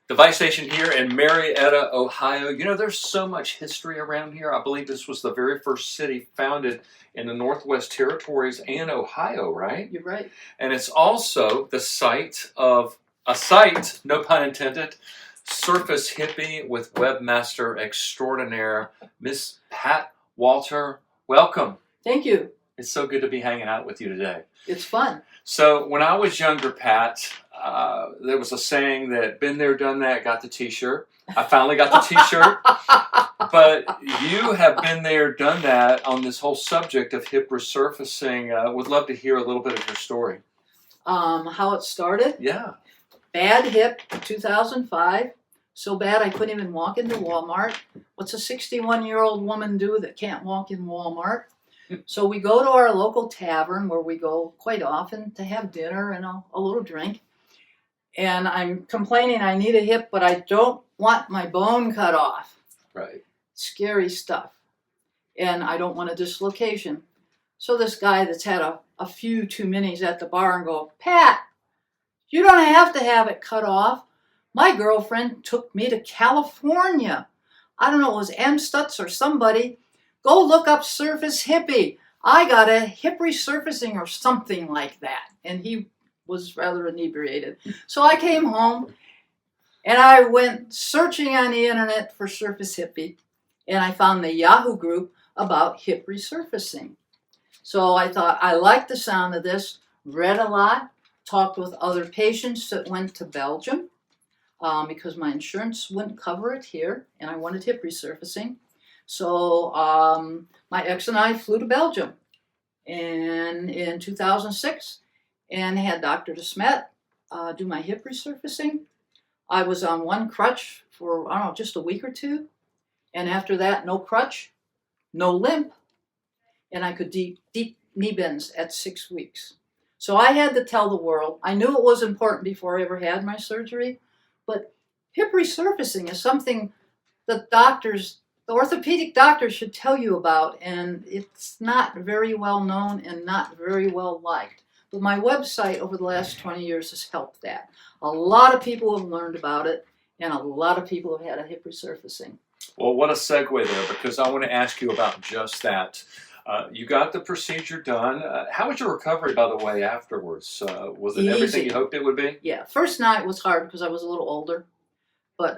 Device Station here in Marietta, Ohio. You know, there's so much history around here. I believe this was the very first city founded in the Northwest Territories and Ohio, right? You're right. And it's also the site of a site, no pun intended, Surface Hippie with webmaster extraordinaire, Miss Pat Walter. Welcome. Thank you. It's so good to be hanging out with you today. It's fun. So when I was younger, Pat, there was a saying that been there, done that, got the t-shirt. I finally got the t-shirt. But you have been there, done that on this whole subject of hip resurfacing. Would love to hear a little bit of your story. How it started? Yeah. Bad hip, 2005. So bad I couldn't even walk into Walmart. What's a 61-year-old woman do that can't walk in Walmart? So we go to our local tavern where we go quite often to have dinner and a little drink. And I'm complaining I need a hip, but I don't want my bone cut off. Right. Scary stuff. And I don't want a dislocation. So this guy that's had a few too minis at the bar and go, Pat, you don't have to have it cut off. My girlfriend took me to California. I don't know, it was M. Stutz or somebody. Go look up Surface Hippie. I got a hip resurfacing or something like that. And he was rather inebriated. So I came home and I went searching on the internet for Surface Hippie. And I found the Yahoo group about hip resurfacing. So I thought, I like the sound of this, read a lot, talked with other patients that went to Belgium because my insurance wouldn't cover it here and I wanted hip resurfacing. So my ex and I flew to Belgium in 2006 and had Dr. De Smet do my hip resurfacing. I was on one crutch for, I don't know, just a week or two. And after that, no crutch, no limp. And I could deep knee bends at 6 weeks. So I had to tell the world. I knew it was important before I ever had my surgery. But hip resurfacing is something that the orthopedic doctors should tell you about, and it's not very well known and not very well liked. But my website over the last 20 years has helped that. A lot of people have learned about it, and a lot of people have had a hip resurfacing. Well, what a segue there, because I want to ask you about just that. You got the procedure done. How was your recovery, by the way, afterwards? Was it Easy. Everything you hoped it would be? Yeah, first night was hard because I was a little older. But,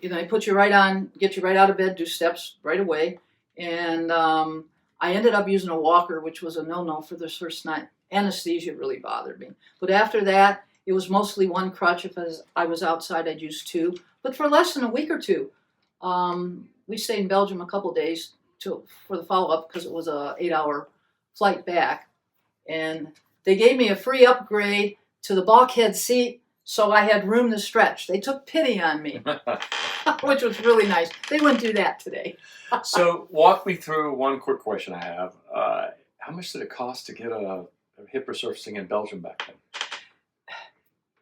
they put you right on, get you right out of bed, do steps right away. And I ended up using a walker, which was a no-no for the first night. Anesthesia really bothered me. But after that, it was mostly one crutch. If I was outside, I'd use two. But for less than a week or two, we stayed in Belgium a couple days for the follow-up because it was a 8-hour flight back. And they gave me a free upgrade to the bulkhead seat. So I had room to stretch. They took pity on me, which was really nice. They wouldn't do that today. So walk me through one quick question I have. How much did it cost to get a hip resurfacing in Belgium back then?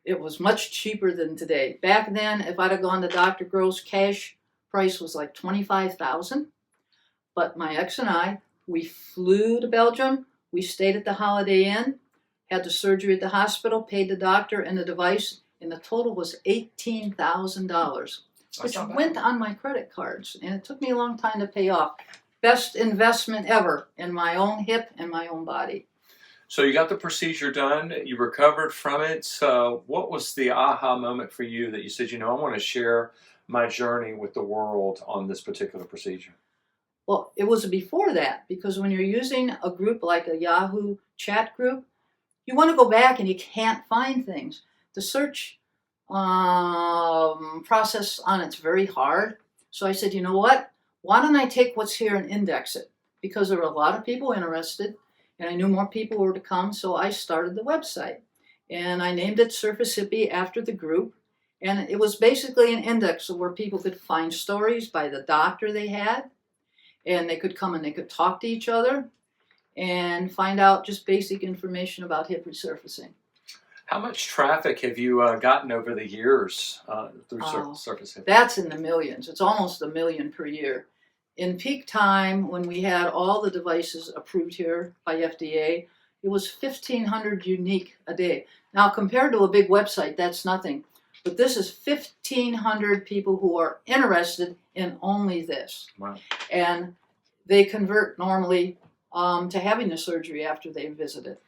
It was much cheaper than today. Back then, if I'd have gone to Dr. Gross, cash price was like $25,000. But my ex and I, we flew to Belgium. We stayed at the Holiday Inn. Had the surgery at the hospital, paid the doctor and the device, and the total was $18,000, which went on my credit cards, and it took me a long time to pay off. Best investment ever in my own hip and my own body. So you got the procedure done, you recovered from it. So what was the aha moment for you that you said, I want to share my journey with the world on this particular procedure? Well, it was before that, because when you're using a group like a Yahoo chat group, you want to go back and you can't find things. The search process on it's very hard. So I said, you know what? Why don't I take what's here and index it? Because there were a lot of people interested, and I knew more people were to come, so I started the website. And I named it Surface Hippie after the group. And it was basically an index of where people could find stories by the doctor they had, and they could come and they could talk to each other and find out just basic information about hip resurfacing. How much traffic have you gotten over the years through Surface Hippie? That's in the millions. It's almost 1 million per year. In peak time, when we had all the devices approved here by FDA, it was 1,500 unique a day. Now, compared to a big website, that's nothing. But this is 1,500 people who are interested in only this. Wow. And they convert normally to having the surgery after they visit it.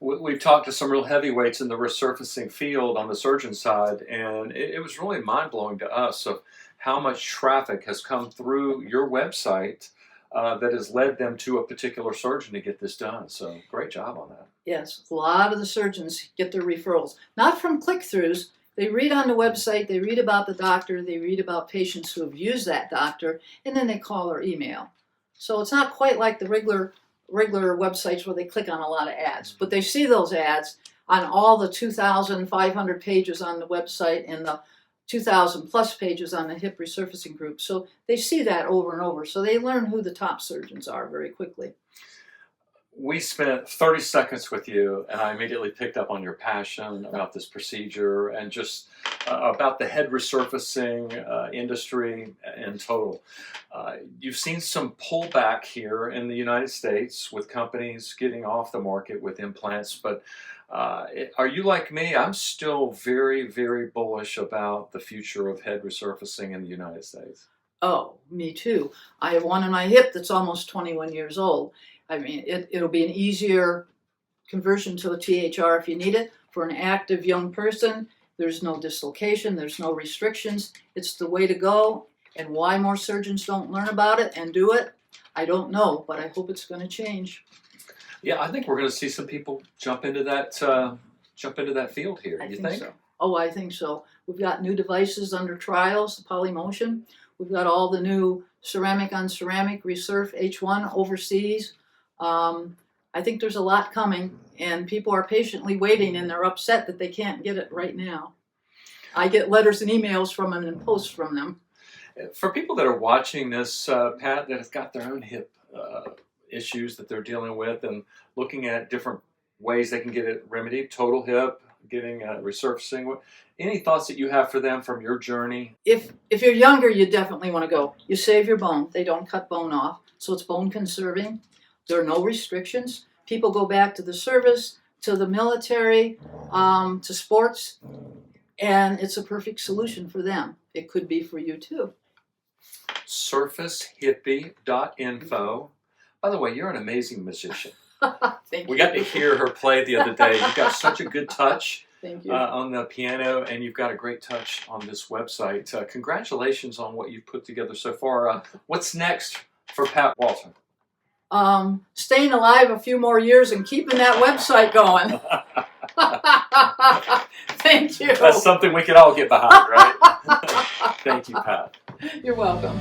We've talked to some real heavyweights in the resurfacing field on the surgeon side, and it was really mind-blowing to us of how much traffic has come through your website that has led them to a particular surgeon to get this done. So great job on that. Yes, a lot of the surgeons get their referrals, not from click-throughs. They read on the website, they read about the doctor, they read about patients who have used that doctor, and then they call or email. So it's not quite like the regular websites where they click on a lot of ads, but they see those ads on all the 2,500 pages on the website and the 2,000 plus pages on the hip resurfacing group. So they see that over and over. So they learn who the top surgeons are very quickly. We spent 30 seconds with you, and I immediately picked up on your passion about this procedure and just about the head resurfacing industry in total. You've seen some pullback here in the United States with companies getting off the market with implants, but are you like me? I'm still very, very bullish about the future of head resurfacing in the United States. Oh, me too. I have one in my hip that's almost 21 years old. I mean, it'll be an easier conversion to a THR if you need it. For an active young person, there's no dislocation, there's no restrictions. It's the way to go. And why more surgeons don't learn about it and do it, I don't know, but I hope it's going to change. Yeah, I think we're going to see some people jump into that field here. I You think think? so. Oh, I think so. We've got new devices under trials, the Polymotion. We've got all the new ceramic on ceramic Resurf H1 overseas. I think there's a lot coming, and people are patiently waiting, and they're upset that they can't get it right now. I get letters and emails from them and posts from them. For people that are watching this, Pat, that have got their own hip issues that they're dealing with and looking at different ways they can get it remedied, total hip, getting resurfacing, any thoughts that you have for them from your journey? If you're younger, you definitely want to go. You save your bone. They don't cut bone off, so it's bone conserving. There are no restrictions. People go back to the service, to the military, to sports, and it's a perfect solution for them. It could be for you too. Surfacehippy.info. By the way, you're an amazing musician. Thank We you. got to hear her play the other day. You've got such a good touch Thank you. on the piano, and you've got a great touch on this website. Congratulations on what you've put together so far. What's next for Pat Walter? Staying alive a few more years and keeping that website going. Thank you. That's something we could all get behind, right? Thank you, Pat. You're welcome.